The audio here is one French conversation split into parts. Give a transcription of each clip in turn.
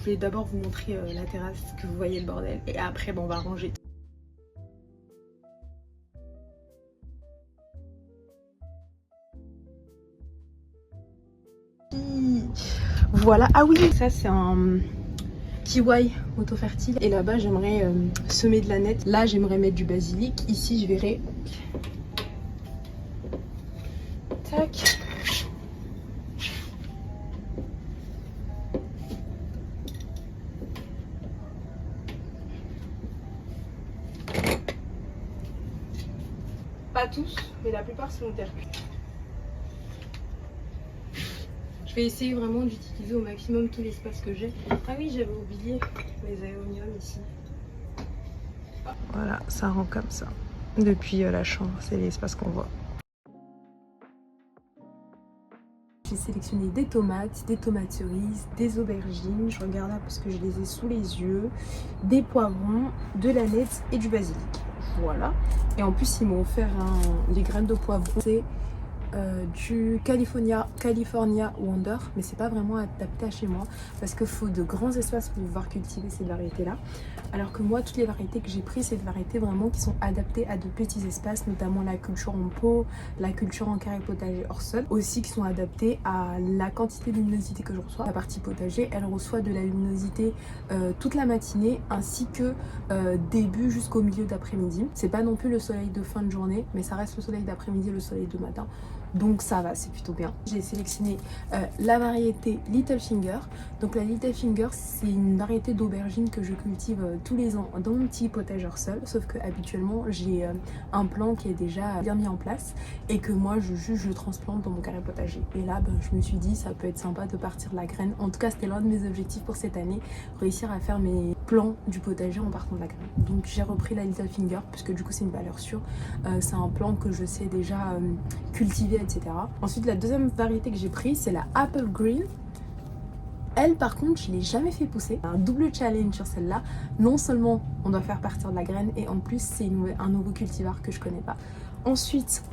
Je vais d'abord vous montrer la terrasse, que vous voyez le bordel, et après on va ranger. Voilà, ah oui, ça c'est un kiwi auto-fertile. Et là-bas j'aimerais semer de la nette. Là j'aimerais mettre du basilic. Ici je verrai. Tac. Pas tous, mais la plupart sont en terre cuite. Je vais essayer vraiment d'utiliser au maximum tout l'espace que j'ai. Ah oui, j'avais oublié les aéoniums ici. Voilà, ça rend comme ça. Depuis la chambre, c'est l'espace qu'on voit. J'ai sélectionné des tomates cerises, des aubergines. Je regarde là parce que je les ai sous les yeux. Des poivrons, de la nette et du basilic. Voilà. Et en plus, ils m'ont offert des graines de poivron. C'est du California Wonder, mais c'est pas vraiment adapté à chez moi parce qu'il faut de grands espaces pour pouvoir cultiver ces variétés là, alors que moi toutes les variétés que j'ai prises c'est des variétés vraiment qui sont adaptées à de petits espaces, notamment la culture en pot, la culture en carré potager hors sol, aussi qui sont adaptées à la quantité de luminosité que je reçois. La partie potager elle reçoit de la luminosité toute la matinée ainsi que début jusqu'au milieu d'après-midi. C'est pas non plus le soleil de fin de journée, mais ça reste le soleil d'après-midi et le soleil de matin. Donc ça va, c'est plutôt bien. J'ai sélectionné la variété Little Finger. Donc la Little Finger, c'est une variété d'aubergine que je cultive tous les ans dans mon petit potager seul. Sauf que habituellement, j'ai un plan qui est déjà bien mis en place et que moi, je transplante dans mon carré potager. Et là, je me suis dit, ça peut être sympa de partir de la graine. En tout cas, c'était l'un de mes objectifs pour cette année, réussir à faire mes plans du potager en partant de la graine. Donc j'ai repris la Little Finger, puisque du coup, c'est une valeur sûre. C'est un plan que je sais déjà cultiver, etc. Ensuite, la deuxième variété que j'ai prise, c'est la Apple Green. Elle, par contre, je ne l'ai jamais fait pousser. Un double challenge sur celle-là. Non seulement on doit faire partir de la graine, et en plus, c'est un nouveau cultivar que je connais pas. Ensuite,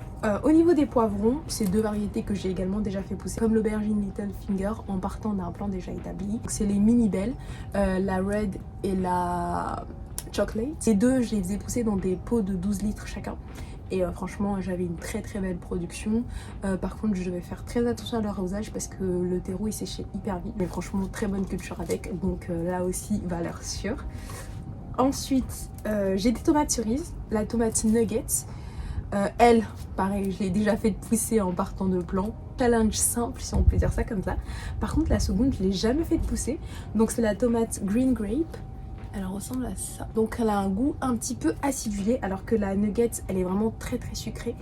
au niveau des poivrons, c'est deux variétés que j'ai également déjà fait pousser, comme l'aubergine Little Finger, en partant d'un plan déjà établi. C'est les mini belles, la red et la chocolate. Ces deux, je les faisais pousser dans des pots de 12 litres chacun. Et franchement, j'avais une très belle production. Par contre, je devais faire très attention à l'arrosage parce que le terreau il séchait hyper vite. Mais franchement, très bonne culture avec. Donc là aussi, valeur sûre. Ensuite, j'ai des tomates cerises. La tomate nuggets. Elle, pareil, je l'ai déjà fait pousser en partant de plan. Challenge simple, si on peut dire ça comme ça. Par contre, la seconde, je ne l'ai jamais fait pousser. Donc c'est la tomate green grape. Elle ressemble à ça. Donc elle a un goût un petit peu acidulé alors que la nugget elle est vraiment très sucrée.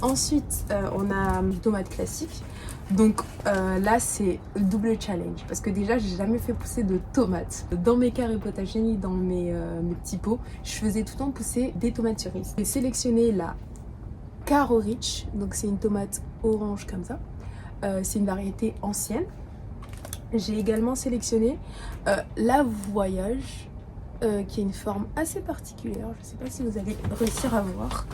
Ensuite on a une tomate classique. Donc là c'est le double challenge parce que déjà j'ai jamais fait pousser de tomates dans mes carrés potagers ni dans mes petits pots. Je faisais tout le temps pousser des tomates cerises. J'ai sélectionné la Caro Rich, donc c'est une tomate orange comme ça. C'est une variété ancienne. J'ai également sélectionné la Voyage, qui est une forme assez particulière. Je ne sais pas si vous allez réussir à voir.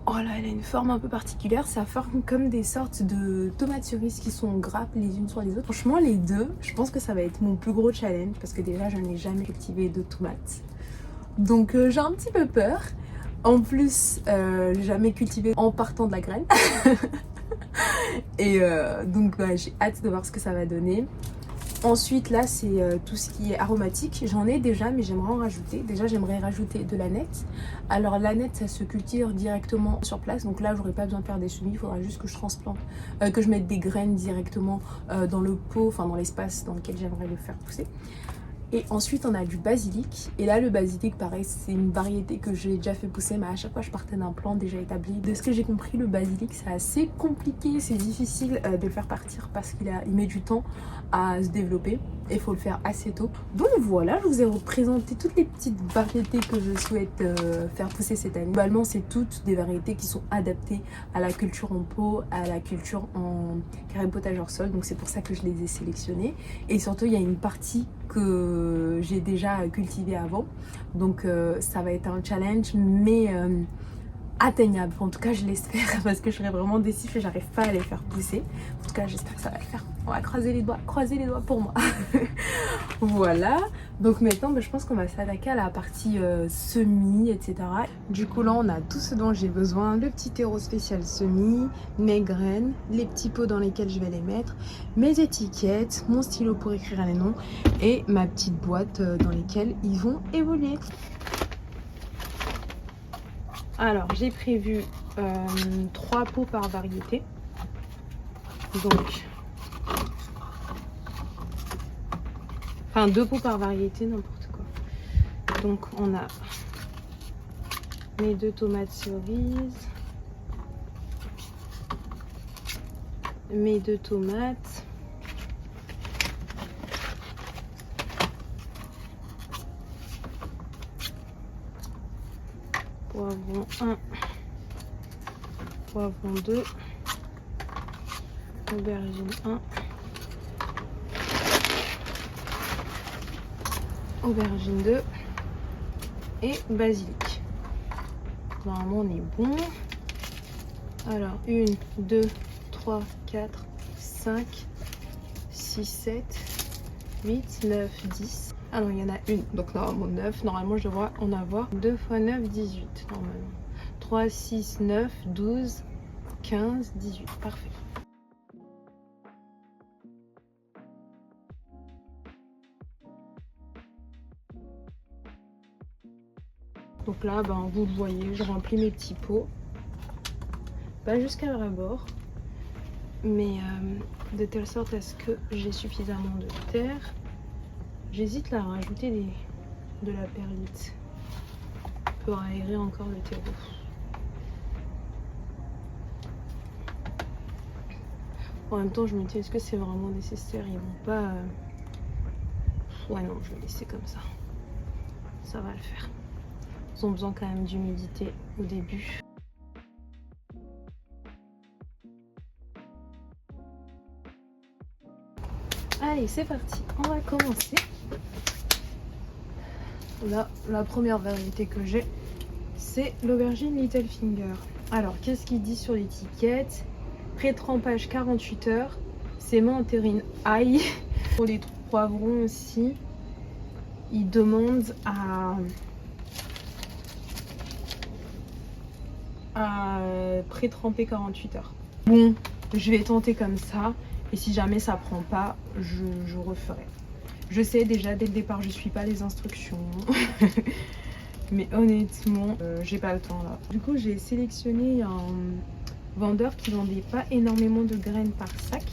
Oh là, elle a une forme un peu particulière. Ça forme comme des sortes de tomates cerises qui sont grappes les unes sur les autres. Franchement, les deux, je pense que ça va être mon plus gros challenge parce que déjà, je n'ai jamais cultivé de tomates. Donc, j'ai un petit peu peur. En plus, jamais cultivé en partant de la graine. Et donc j'ai hâte de voir ce que ça va donner. Ensuite là c'est tout ce qui est aromatique. J'en ai déjà mais j'aimerais en rajouter. Déjà j'aimerais rajouter de la nette. Alors la nette ça se cultive directement sur place. Donc là j'aurais pas besoin de faire des semis. Il faudra juste que je transplante, que je mette des graines directement dans le pot, enfin dans l'espace dans lequel j'aimerais le faire pousser. Et ensuite on a du basilic. Et là le basilic pareil c'est une variété que j'ai déjà fait pousser mais à chaque fois je partais d'un plan déjà établi. De ce que j'ai compris le basilic c'est assez compliqué, c'est difficile de le faire partir parce qu'il met du temps à se développer et il faut le faire assez tôt. Donc voilà, je vous ai représenté toutes les petites variétés que je souhaite faire pousser cette année. Globalement c'est toutes des variétés qui sont adaptées à la culture en pot, à la culture en carré potager hors sol. Donc c'est pour ça que je les ai sélectionnées. Et surtout il y a une partie que j'ai déjà cultivé avant, donc ça va être un challenge, mais atteignable. En tout cas, je l'espère parce que je serais vraiment déçue et j'arrive pas à les faire pousser. En tout cas, j'espère que ça va le faire. On va croiser les doigts pour moi. Voilà. Donc maintenant, je pense qu'on va s'attaquer à la partie semis, etc. Du coup, là, on a tout ce dont j'ai besoin. Le petit terreau spécial semis, mes graines, les petits pots dans lesquels je vais les mettre, mes étiquettes, mon stylo pour écrire les noms et ma petite boîte dans lesquelles ils vont évoluer. Alors, j'ai prévu 3 pots par variété. Donc, enfin 2 pots par variété, n'importe quoi. Donc, on a mes 2 tomates cerises, mes 2 tomates, poivron 1, poivron 2, aubergine 1, aubergine 2 et basilic. Normalement on est bon. Alors 1, 2, 3, 4, 5, 6, 7, 8, 9, 10. Alors il y en a une, donc normalement 9. Normalement je devrais en avoir 2 x 9, 18 normalement. 3, 6, 9, 12, 15, 18. Parfait. Donc là, vous le voyez, je remplis mes petits pots. Pas jusqu'à le rebord, mais de telle sorte à ce que j'ai suffisamment de terre. J'hésite là à rajouter de la perlite pour aérer encore le terreau. En même temps, je me dis, est-ce que c'est vraiment nécessaire? Ils vont pas... Ouais, non, je vais laisser comme ça. Ça va le faire. Ils ont besoin quand même d'humidité au début. Allez, c'est parti. On va commencer. Là, la première variété que j'ai, c'est l'aubergine Little Finger. Alors, qu'est-ce qu'il dit sur l'étiquette? Pré-trempage 48 heures. Sément en terrine ail. Pour les poivrons aussi, il demande à pré-tremper 48 heures. Bon, je vais tenter comme ça. Et si jamais ça prend pas, je referai. Je sais déjà dès le départ, je suis pas les instructions. Mais honnêtement, j'ai pas le temps là. Du coup, j'ai sélectionné un vendeur qui vendait pas énormément de graines par sac.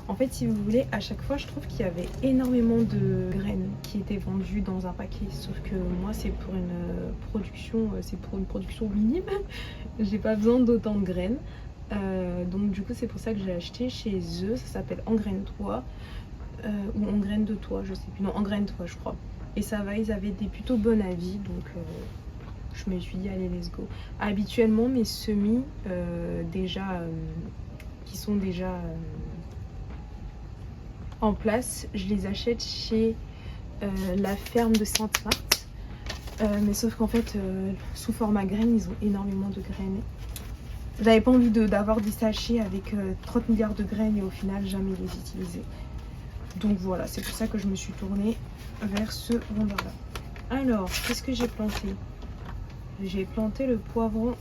En fait, si vous voulez, à chaque fois, je trouve qu'il y avait énormément de graines qui étaient vendues dans un paquet. Sauf que moi, c'est pour une production minime. J'ai pas besoin d'autant de graines. Donc du coup, c'est pour ça que j'ai acheté chez eux. Ça s'appelle Engraine-toi ou Engraine de toi, je sais plus. Non, Engraine-toi, je crois. Et ça va, ils avaient des plutôt bons avis. Donc je me suis dit, allez, let's go. Habituellement, mes semis, qui sont déjà en place, je les achète chez la ferme de Sainte-Marthe. Mais sauf qu'en fait, sous format graines, ils ont énormément de graines. J'avais pas envie d'avoir des sachets avec 30 milliards de graines et au final jamais les utiliser. Donc voilà, c'est pour ça que je me suis tournée vers ce vendeur-là. Alors, qu'est-ce que j'ai planté? J'ai planté le poivron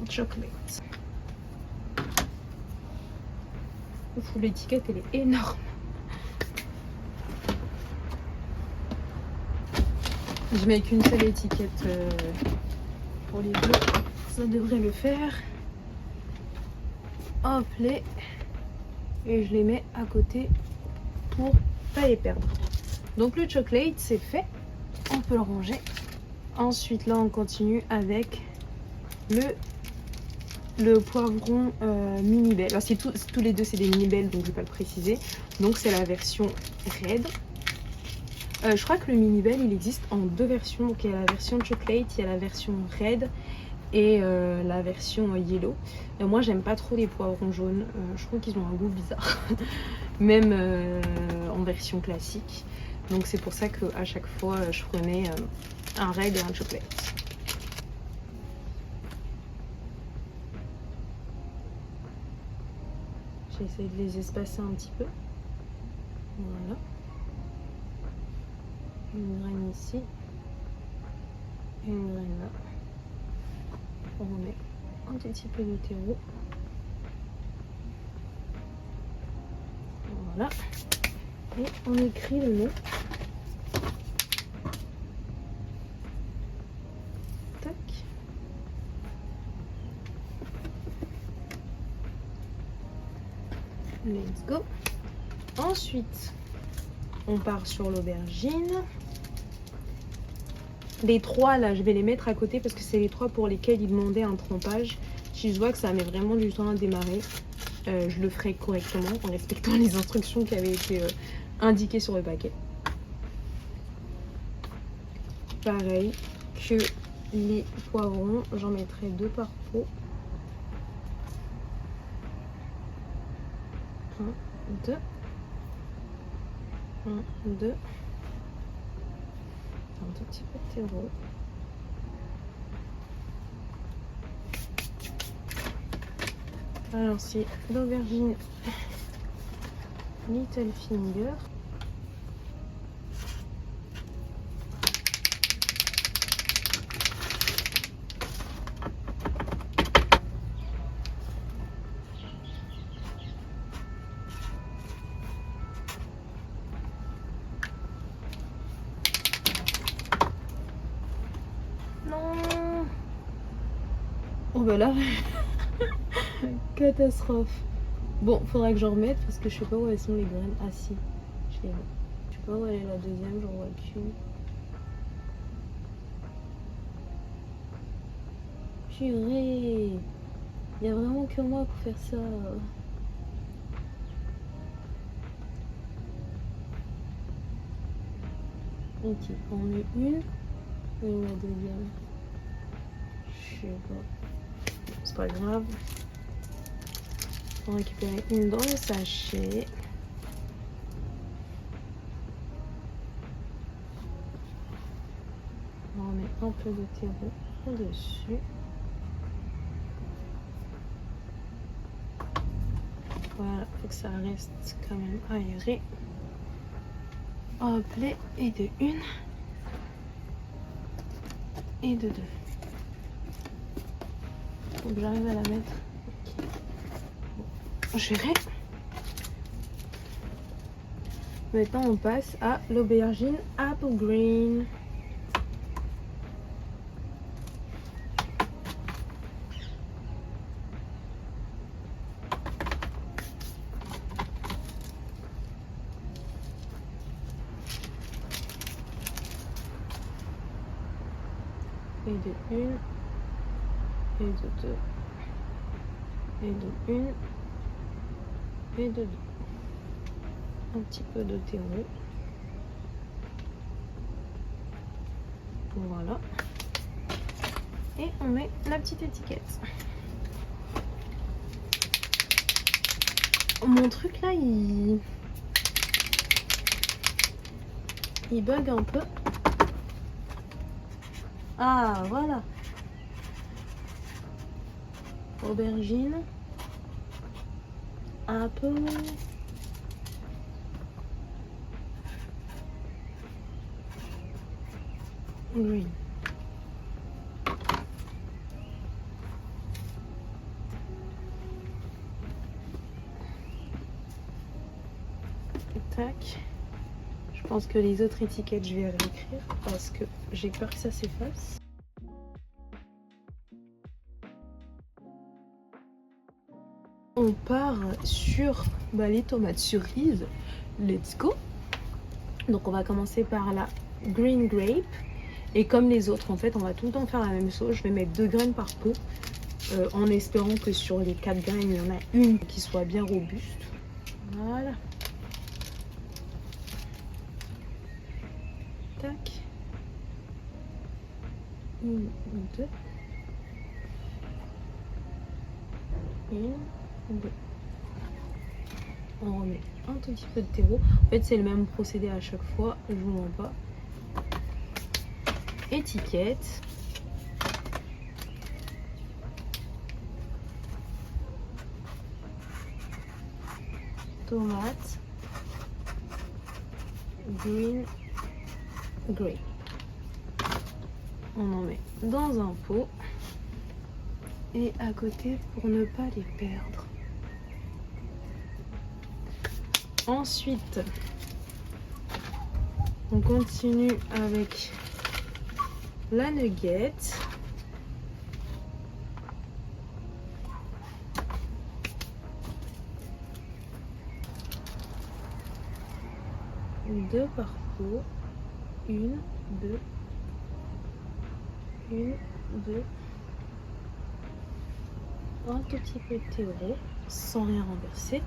chocolate. Ouf, l'étiquette elle est énorme. Je mets qu'une seule étiquette pour les bleus. Ça devrait le faire. Hop les, et je les mets à côté pour pas les perdre. Donc le chocolate c'est fait, on peut le ranger. Ensuite là on continue avec le poivron mini belle. Alors tous les deux c'est des mini belles, donc je vais pas le préciser. Donc c'est la version red. Je crois que le mini belle il existe en 2 versions. Donc il y a la version chocolate, il y a la version red et la version yellow. Et moi j'aime pas trop les poivrons jaunes, je trouve qu'ils ont un goût bizarre. Même en version classique. Donc c'est pour ça que à chaque fois je prenais un red et un chocolate. J'essaie de les espacer un petit peu. Voilà. Une graine ici. Et une graine là. On remet un petit peu de terreau. Voilà. Et on écrit le nom. Tac. Let's go. Ensuite, on part sur l'aubergine. Les 3 là, je vais les mettre à côté parce que c'est les 3 pour lesquels il demandait un trempage. Si je vois que ça met vraiment du temps à démarrer, je le ferai correctement en respectant les instructions qui avaient été indiquées sur le paquet. Pareil que les poivrons, j'en mettrai 2 par pot. 1, 2. 1, 2. Un tout petit peu de terreau. Alors c'est l'aubergine Little Finger. Non. Oh bah là. Catastrophe. Bon, faudra que j'en remette parce que je sais pas où elles sont les graines. Ah si, je les vois. Je sais pas où elle est la deuxième, j'en vois qu'une. Purée, il y a vraiment que moi pour faire ça. Ok, on met une et la deuxième. Je sais pas. C'est pas grave. On va récupérer une dans le sachet. On met un peu de terreau au-dessus. Voilà, faut que ça reste quand même aéré. Hop, et de une et de deux. Faut que j'arrive à la mettre. Okay. Bon, géré. Maintenant, on passe à l'aubergine Apple Green. Et de une, et de deux, et de une, et de deux. Un petit peu de terreau. Voilà. Et on met la petite étiquette. Mon truc là, il bug un peu. Ah, voilà. Aubergine. Apple. Green. Tac. Je pense que les autres étiquettes, je vais réécrire parce que j'ai peur que ça s'efface. On part sur les tomates cerises. Let's go. Donc on va commencer par la green grape. Et comme les autres, en fait, on va tout le temps faire la même chose. Je vais mettre 2 graines par pot. En espérant que sur les 4 graines, il y en a une qui soit bien robuste. Voilà. Tac. 1, 2. 1, 2. On remet un tout petit peu de terreau. En fait, c'est le même procédé à chaque fois. Je vous mens pas. Étiquette. tomate, green, grey. On en met dans un pot et à côté pour ne pas les perdre. Ensuite, on continue avec la nugget. Deux par pot. Une, deux. Une, deux. Un tout petit peu de terreau sans rien renverser.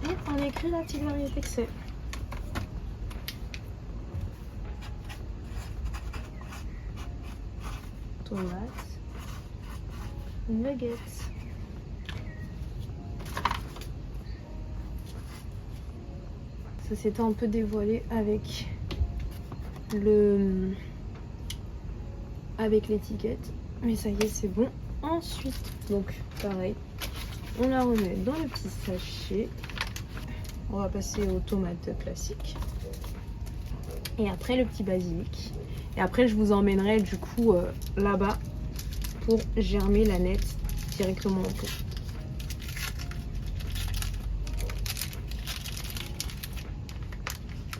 Et on écrit la petite variété que c'est. Tomates, nuggets. Ça s'était un peu dévoilé avec l'étiquette, mais ça y est, c'est bon. Ensuite, donc pareil, on la remet dans le petit sachet. On va passer aux tomates classiques et après le petit basilic. Et après, je vous emmènerai du coup là-bas pour germer la nette directement en pot.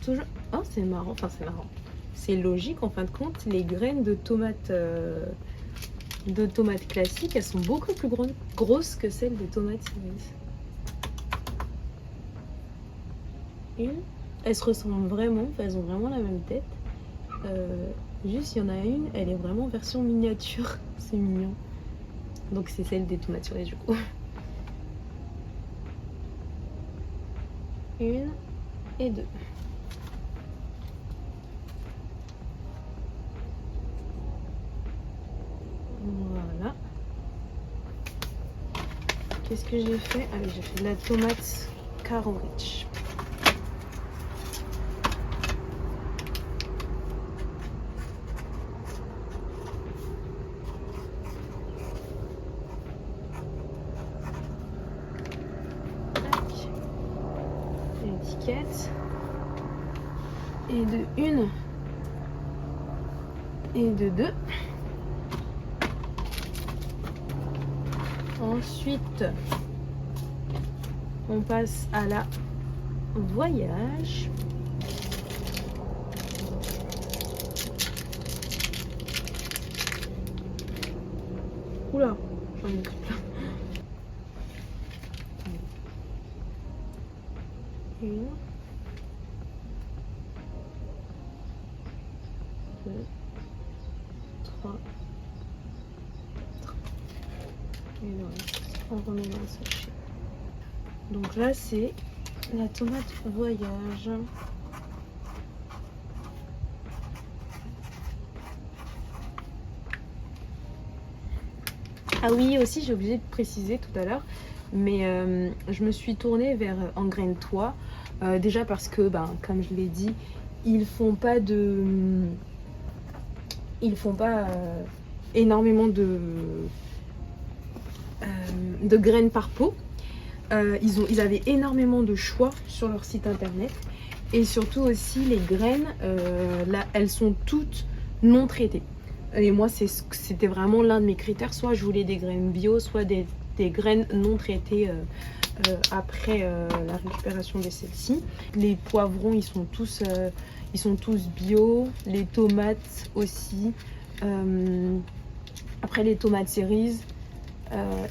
Toujours... Oh, c'est marrant, enfin c'est marrant. C'est logique en fin de compte, les graines de tomates classiques, elles sont beaucoup plus grosses que celles des tomates cerises. Elles se ressemblent vraiment, elles ont vraiment la même tête. Juste il y en a une, elle est vraiment version miniature, c'est mignon. Donc c'est celle des tomates cerises du coup. Une et deux. Voilà. Qu'est-ce que j'ai fait? Ah oui, j'ai fait de la tomate Carol Rich. L'étiquette. Et de une et de deux. Ensuite, on passe à la voyage. Oula, j'en ai pris plein. Une, deux, trois. Et voilà, on remet dans le sachet. Donc là, c'est la tomate voyage. Ah oui, aussi j'ai oublié de préciser tout à l'heure, mais je me suis tournée vers Engraine-toi. Déjà parce que, comme je l'ai dit, ils font pas énormément de graines par pot. Ils avaient énormément de choix sur leur site internet. Et surtout aussi les graines, là, elles sont toutes non traitées. Et moi, c'était vraiment l'un de mes critères. Soit je voulais des graines bio, soit des graines non traitées après la récupération de celles-ci. Les poivrons, ils sont tous bio. Les tomates aussi. Après les tomates cerises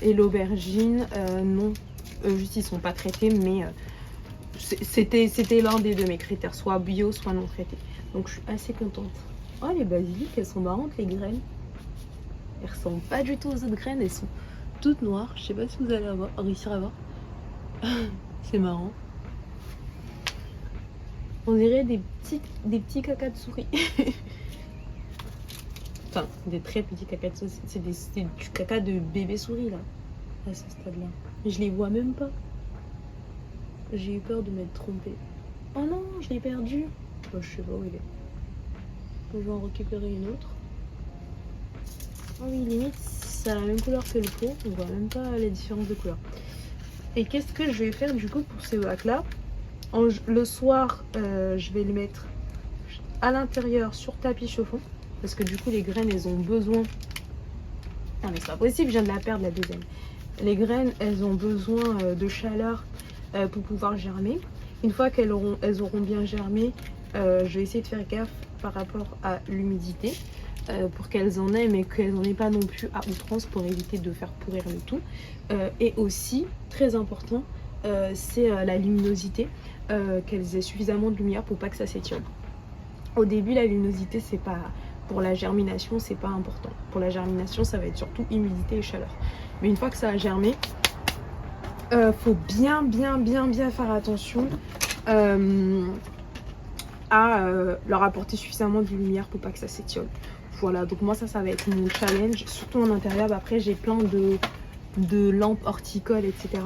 et l'aubergine, non. Juste, ils sont pas traités, mais c'était l'un des de mes critères, soit bio, soit non traité. Donc je suis assez contente. Oh, les basiliques, elles sont marrantes, les graines. Elles ressemblent pas du tout aux autres graines, elles sont toutes noires. Je sais pas si vous allez réussir à voir. C'est marrant. On dirait des petits cacas de souris. Enfin, des très petits cacas de souris. C'est du caca de bébé souris là, à ce stade-là. Je les vois même pas. J'ai eu peur de m'être trompée. Oh non, je l'ai perdu. Oh, je sais pas où il est. Je vais en récupérer une autre. Oh oui, limite, ça a la même couleur que le pot. On voit même pas la différence de couleur. Et qu'est-ce que je vais faire du coup pour ces bacs là? Le soir, je vais les mettre à l'intérieur sur tapis chauffant. Parce que du coup, les graines, elles ont besoin... Non mais c'est pas possible, je viens de la perdre la deuxième. Les graines, elles ont besoin de chaleur pour pouvoir germer. Une fois qu'elles auront bien germé, je vais essayer de faire gaffe par rapport à l'humidité. Pour qu'elles en aient, mais qu'elles n'en aient pas non plus à outrance pour éviter de faire pourrir le tout. Et aussi, très important, c'est la luminosité, qu'elles aient suffisamment de lumière pour pas que ça s'étiole. Au début, la luminosité, c'est pas... Pour la germination, c'est pas important. Pour la germination, ça va être surtout humidité et chaleur. Mais une fois que ça a germé, faut bien faire attention à leur apporter suffisamment de lumière pour pas que ça s'étiole. Voilà, donc moi ça va être mon challenge, surtout en intérieur. Après j'ai plein de lampes horticoles, etc.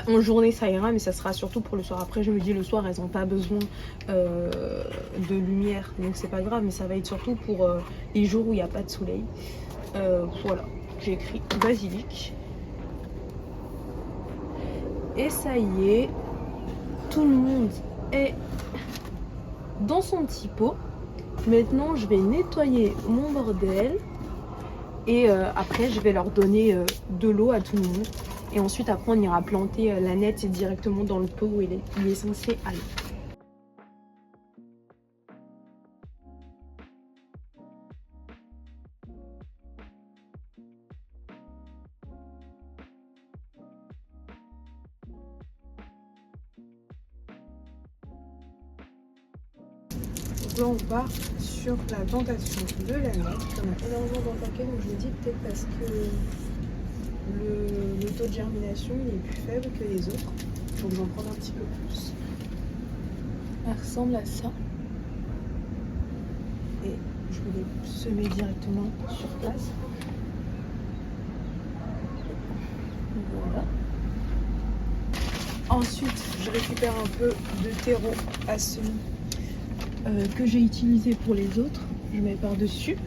En journée ça ira, mais ça sera surtout pour le soir. Après je me dis le soir elles n'ont pas besoin de lumière, donc c'est pas grave, mais ça va être surtout pour les jours où il n'y a pas de soleil. Voilà, j'ai écrit basilic. Et ça y est, tout le monde est dans son petit pot. Maintenant je vais nettoyer mon bordel et après je vais leur donner de l'eau à tout le monde. Et ensuite après on ira planter la nette directement dans le pot où il est censé aller. Donc là on part sur la plantation de la nette. Il y en a énormément dans le paquet, donc je me dis peut-être parce que le taux de germination il est plus faible que les autres. Donc j'en prends un petit peu plus. Elle ressemble à ça. Et je vais les semer directement sur place. Voilà. Ensuite, je récupère un peu de terreau à semer que j'ai utilisé pour les autres. Je mets par-dessus.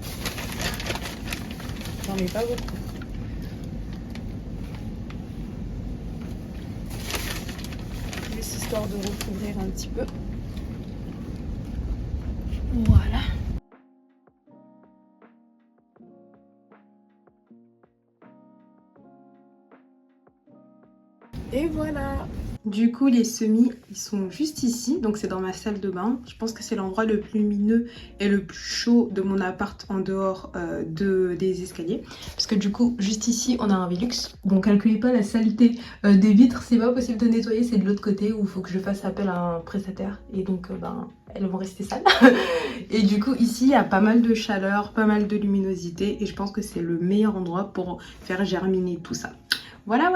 J'en mets pas beaucoup. Juste histoire de recouvrir un petit peu. Voilà. Et voilà. Du coup les semis ils sont juste ici, donc c'est dans ma salle de bain. Je pense que c'est l'endroit le plus lumineux et le plus chaud de mon appart en dehors des escaliers. Parce que du coup juste ici on a un Velux. Donc calculez pas la saleté des vitres, c'est pas possible de nettoyer, c'est de l'autre côté où il faut que je fasse appel à un prestataire. Et donc elles vont rester sales. Et du coup ici il y a pas mal de chaleur, pas mal de luminosité et je pense que c'est le meilleur endroit pour faire germiner tout ça. Voilà.